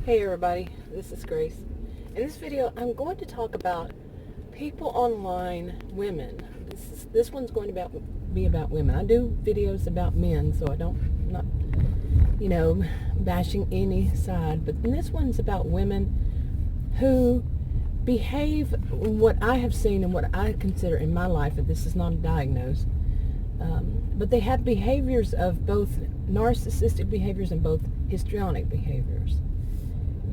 Hey everybody, this is Grace. In this video, I'm going to talk about people online, women. This one's going to be about women. I do videos about men, so I'm not, bashing any side. But this one's about women who behave, what I have seen and what I consider in my life, and this is not a diagnose, but they have behaviors of both narcissistic behaviors and both histrionic behaviors.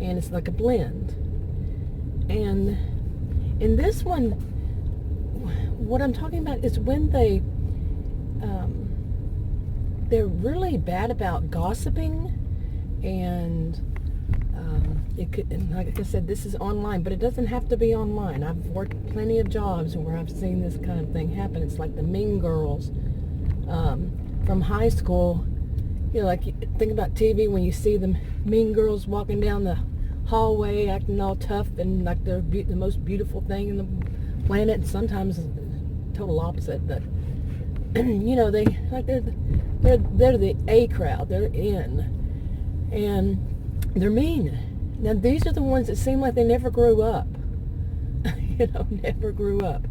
And it's like a blend. And in this one, what I'm talking about is when they're really bad about gossiping, and like I said, this is online, but it doesn't have to be online. I've worked plenty of jobs where I've seen this kind of thing happen. It's like the mean girls from high school. Like think about TV when you see the mean girls walking down the hallway acting all tough and like they're the most beautiful thing in the planet. And sometimes total opposite, but they're the A crowd. They're in, and they're mean. Now these are the ones that seem like they never grew up. Never grew up.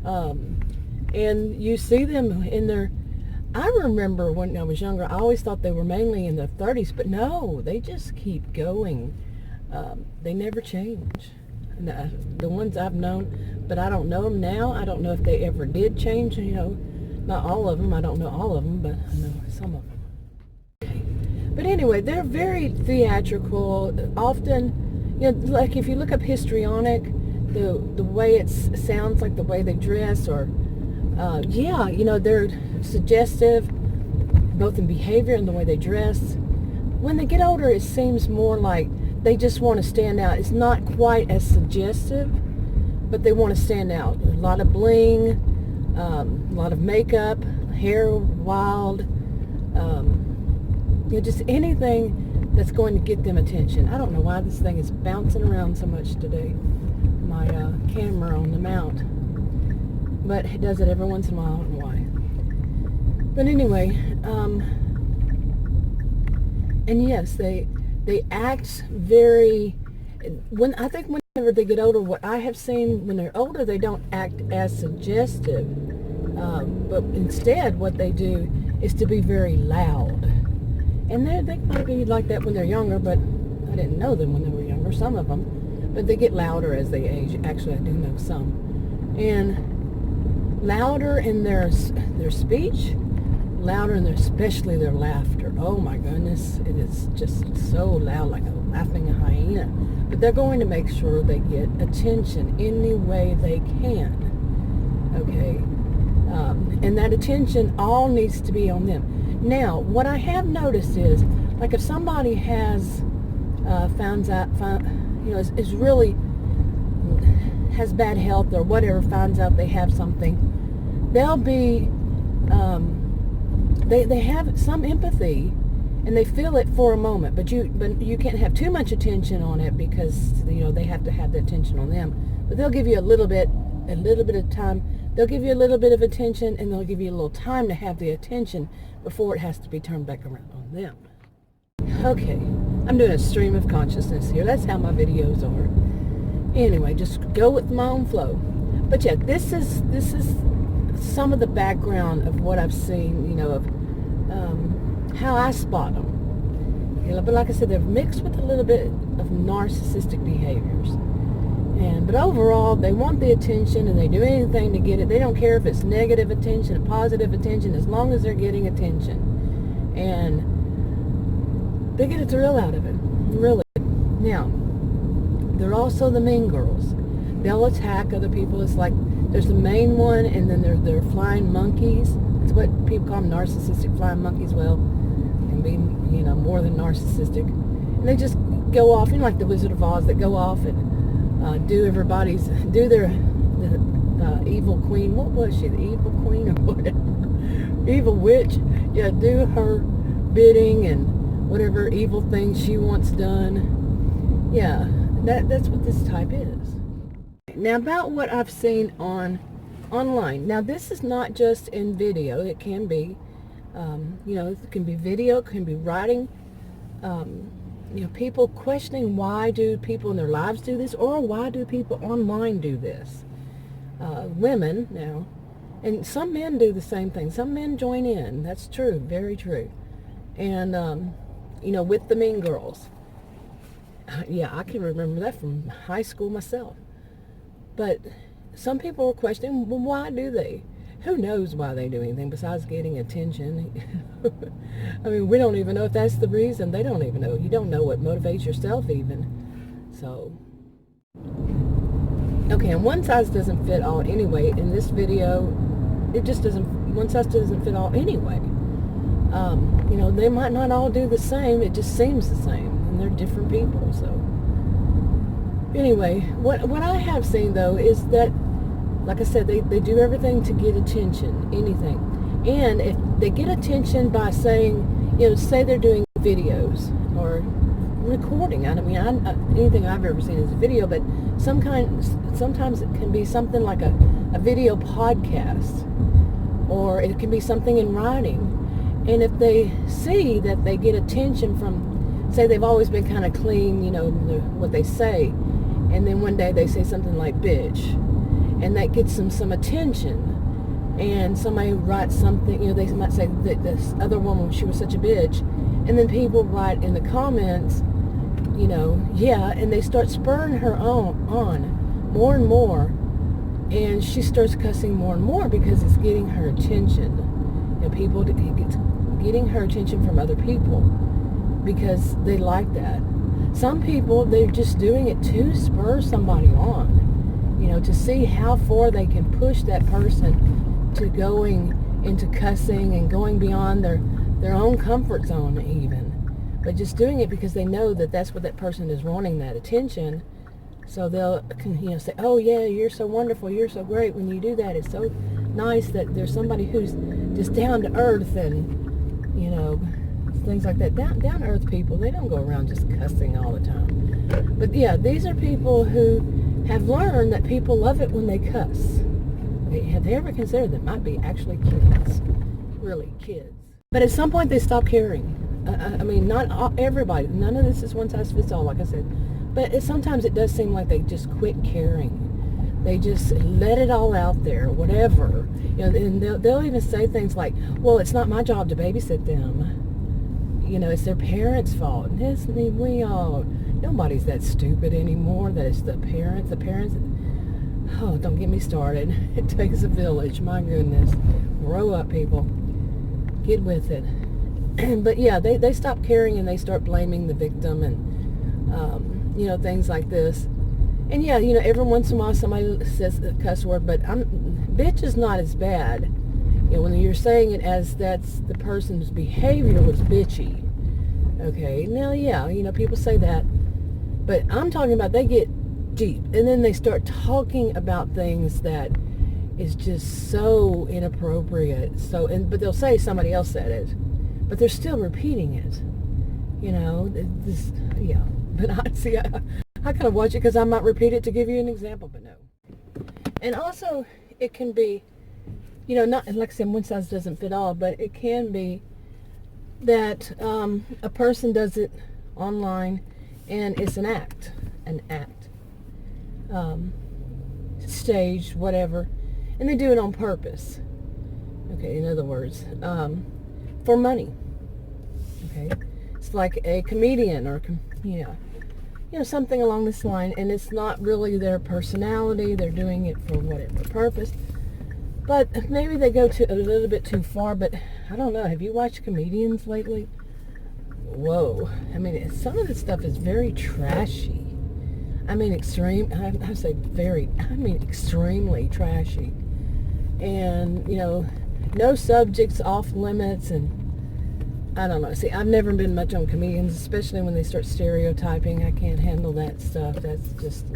And you see them in their. I remember when I was younger, I always thought they were mainly in their 30s, but no, they just keep going. They never change. The ones I've known, but I don't know them now. I don't know if they ever did change. Not all of them. I don't know all of them, but I know some of them. Okay. But anyway, they're very theatrical. Often, like if you look up histrionic, the way it sounds like the way they dress, or they're suggestive, both in behavior and the way they dress. When they get older, it seems more like they just want to stand out. It's not quite as suggestive, but they want to stand out. A lot of bling, a lot of makeup, hair wild, just anything that's going to get them attention. I don't know why this thing is bouncing around so much today, my camera on the mount. But it does it every once in a while. I don't know why. But anyway, and yes, they act very. I think whenever they get older, what I have seen when they're older, they don't act as suggestive. But instead, what they do is to be very loud. And they might be like that when they're younger, but I didn't know them when they were younger. Some of them, but they get louder as they age. Actually, I do know some, and louder in their speech, louder in especially their laughter. Oh my goodness, it is just so loud, like a laughing hyena. But they're going to make sure they get attention any way they can. Okay, and that attention all needs to be on them. Now, what I have noticed is, like if somebody has is really has bad health or whatever, finds out they have something, they'll be they have some empathy and they feel it for a moment, but you can't have too much attention on it, because they have to have the attention on them. But they'll give you a little bit of time. They'll give you a little bit of attention, and they'll give you a little time to have the attention before it has to be turned back around on them. Okay, I'm doing a stream of consciousness here. That's how my videos are. Anyway, just go with my own flow. But yeah, this is some of the background of what I've seen, of how I spot them. But like I said, they're mixed with a little bit of narcissistic behaviors. But overall, they want the attention, and they do anything to get it. They don't care if it's negative attention or positive attention, as long as they're getting attention. And they get a thrill out of it, really. Now, they're also the mean girls. They'll attack other people. It's like there's the main one, and then they're flying monkeys. It's what people call them, narcissistic flying monkeys. Well, can be more than narcissistic. And they just go off, like the Wizard of Oz, that go off and do their evil queen. What was she? The evil queen or whatever? Evil witch. Yeah, do her bidding and whatever evil thing she wants done. Yeah, that's what this type is. Now, about what I've seen online. Now, this is not just in video. It can be, it can be video, it can be writing. people questioning why do people in their lives do this, or why do people online do this. Women now, and some men do the same thing. Some men join in. That's true, very true. And, with the mean girls. Yeah, I can remember that from high school myself. But some people are questioning, well, why do they? Who knows why they do anything besides getting attention? I mean, we don't even know if that's the reason. They don't even know. You don't know what motivates yourself even. So, okay, and one size doesn't fit all anyway. In this video, it just doesn't, one size doesn't fit all anyway. They might not all do the same. It just seems the same. And they're different people, so. Anyway, what I have seen, though, is that, like I said, they do everything to get attention, anything. And if they get attention by saying, say they're doing videos or recording. I mean, anything I've ever seen is a video, but sometimes it can be something like a video podcast, or it can be something in writing. And if they see that they get attention from, say they've always been kind of clean, what they say, and then one day they say something like bitch, and that gets them some attention, and somebody writes something, they might say that this other woman, she was such a bitch, and then people write in the comments, yeah, and they start spurring her on more and more, and she starts cussing more and more because it's getting her attention. People getting her attention from other people because they like that. Some people, they're just doing it to spur somebody on, to see how far they can push that person to going into cussing and going beyond their own comfort zone even. But just doing it because they know that that's what that person is wanting, that attention. So they'll, say, oh yeah, you're so wonderful, you're so great when you do that. It's so nice that there's somebody who's just down to earth and, things like that. Down to earth people, they don't go around just cussing all the time. But yeah, these are people who have learned that people love it when they cuss. Have they ever considered that might be actually kids? Really, kids. But at some point they stop caring. I mean, not everybody. None of this is one size fits all, like I said. But sometimes it does seem like they just quit caring. They just let it all out there, whatever. And they'll even say things like, well, it's not my job to babysit them. It's their parents' fault. Nobody's that stupid anymore. That it's the parents. Oh, don't get me started. It takes a village. My goodness. Grow up, people. Get with it. But yeah, they stop caring and they start blaming the victim and, things like this. And yeah, every once in a while somebody says a cuss word, but bitch is not as bad. When you're saying it as that's the person's behavior was bitchy. Okay, now yeah, people say that. But I'm talking about they get deep and then they start talking about things that is just so inappropriate. But they'll say somebody else said it, but they're still repeating it. Yeah. But I kind of watch it because I might repeat it to give you an example, but no. And also, it can be, not, like I said, one size doesn't fit all, but it can be that a person does it online and it's an act, staged, whatever, and they do it on purpose. Okay, in other words, for money. Okay, it's like a comedian or, something along this line, and it's not really their personality. They're doing it for whatever purpose. But maybe they go to a little bit too far, but I don't know. Have you watched comedians lately? Whoa. I mean, some of the stuff is very trashy. I mean, extremely trashy. And, no subjects off limits, and I don't know. See, I've never been much on comedians, especially when they start stereotyping. I can't handle that stuff. That's just,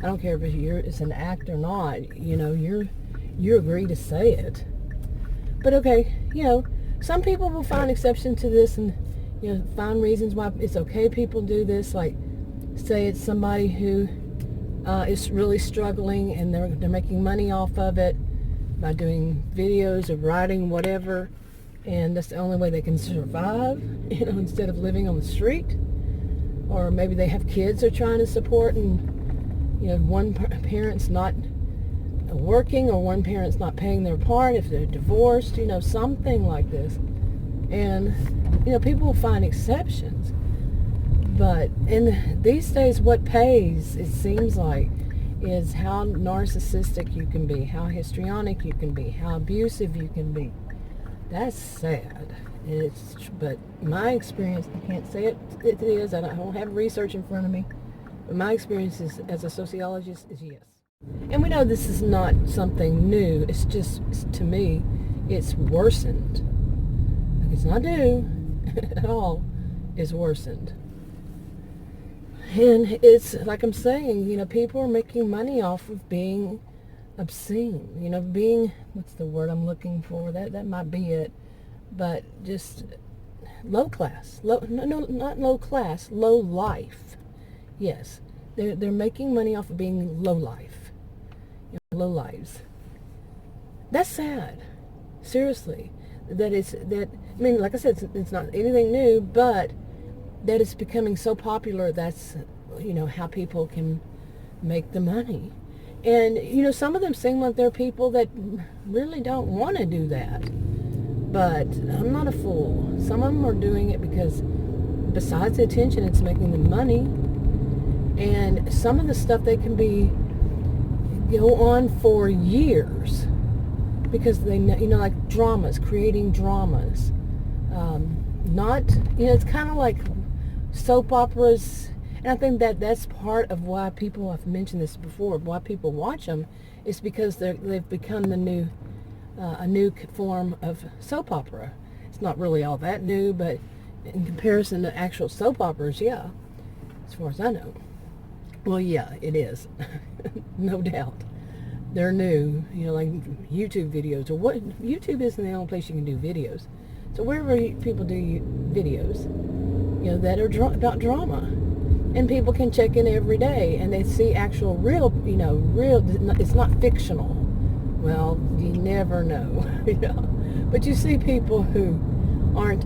I don't care if it's an act or not. You agree to say it. But okay, some people will find exception to this and, find reasons why it's okay people do this. Like, say it's somebody who is really struggling and they're making money off of it by doing videos or writing, whatever. And that's the only way they can survive, instead of living on the street. or maybe they have kids they're trying to support, and one parent's not working, or one parent's not paying their part if they're divorced, something like this. And people will find exceptions, but in these days what pays, it seems like, is how narcissistic you can be, how histrionic you can be, how abusive you can be. That's sad. But my experience, I can't say it is, I don't have research in front of me, but my experience is, as a sociologist, is yes. And we know this is not something new. It's just, to me, it's worsened. It's not new at all. It's worsened. And it's, like I'm saying, people are making money off of being obscene. Being, what's the word I'm looking for? That might be it. But just low class. No, not low class. Low life. Yes. They're making money off of being low life. Low lives. That's sad. Seriously. Like I said, it's not anything new, but that it's becoming so popular. That's, how people can make the money. And, some of them seem like they're people that really don't want to do that. But I'm not a fool. Some of them are doing it because, besides the attention, it's making them money. And some of the stuff they can go on for years because they, like dramas, creating dramas. It's kind of like soap operas. And I think that's part of why people, I've mentioned this before, why people watch them, is because they've become a new form of soap opera. It's not really all that new, but in comparison to actual soap operas, yeah, as far as I know. Well, yeah, it is. No doubt. They're new, like YouTube videos, or what? YouTube isn't the only place you can do videos. So wherever people do videos, that are about drama, and people can check in every day, and they see actual real, it's not fictional. Well, you never know, But you see people who aren't,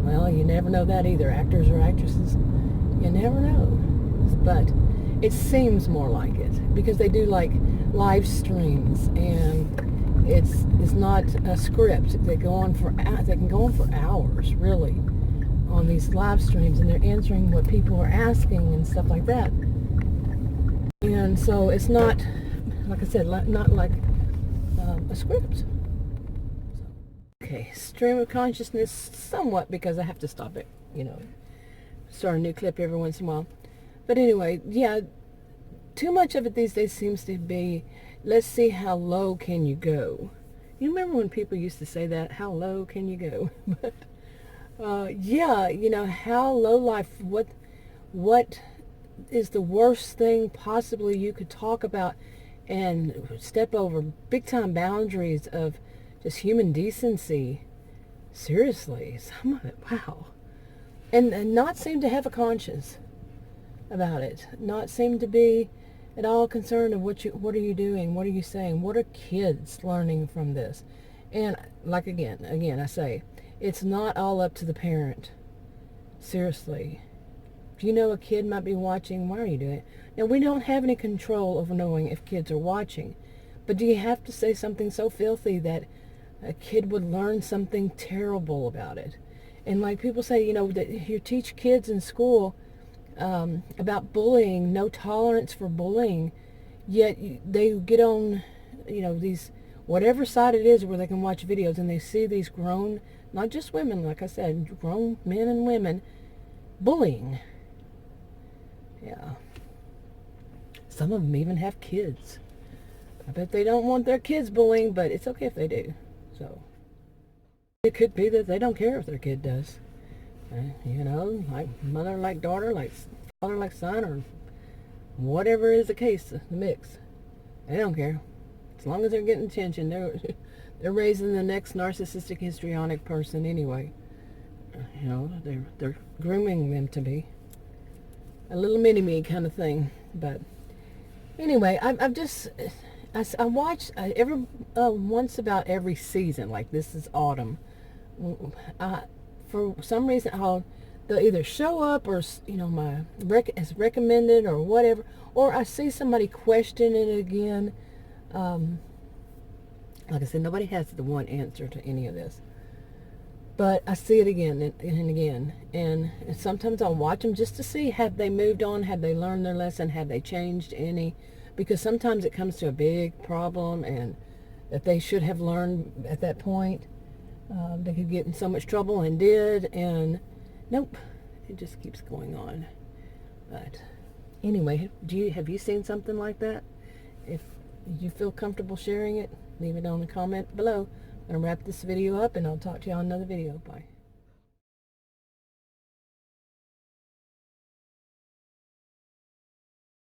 well, you never know that either, actors or actresses. You never know. But it seems more like it, because they do like live streams, and it's not a script. They can go on for hours, really, on these live streams, and they're answering what people are asking and stuff like that. And so it's not, like I said, not like a script. Okay, stream of consciousness, somewhat, because I have to stop it, start a new clip every once in a while. But anyway, yeah, too much of it these days seems to be, let's see how low can you go. You remember when people used to say that, how low can you go? But yeah, how low life, what is the worst thing possibly you could talk about and step over big time boundaries of just human decency. Seriously, some of it, wow. And not seem to have a conscience about it. Not seem to be at all concerned of what are you doing, what are you saying, what are kids learning from this. And like again I say, it's not all up to the parent. Seriously. If you know a kid might be watching, why are you doing it? Now, we don't have any control over knowing if kids are watching, but do you have to say something so filthy that a kid would learn something terrible about it? And like people say, that you teach kids in school about bullying, no tolerance for bullying, yet they get on, these, whatever side it is where they can watch videos, and they see these grown, not just women, like I said, grown men and women bullying. Yeah. Some of them even have kids. I bet they don't want their kids bullying, but it's okay if they do. So it could be that they don't care if their kid does. Like mother like daughter, like father like son, or whatever is the case, the mix. They don't care. As long as they're getting attention, they're raising the next narcissistic-histrionic person anyway. They're grooming them to be a little mini-me kind of thing. But anyway, I watch every once about every season. Like this is autumn. For some reason, I'll they'll either show up or, you know, as recommended or whatever, or I see somebody question it again. Like I said, nobody has the one answer to any of this. But I see it again and again. And sometimes I'll watch them just to see, have they moved on? Have they learned their lesson? Have they changed any? Because sometimes it comes to a big problem and that they should have learned at that point. They could get in so much trouble and did. And nope, it just keeps going on. But anyway, have you seen something like that? If you feel comfortable sharing it, leave it on the comment below. I'm going to wrap this video up, and I'll talk to you on another video. Bye.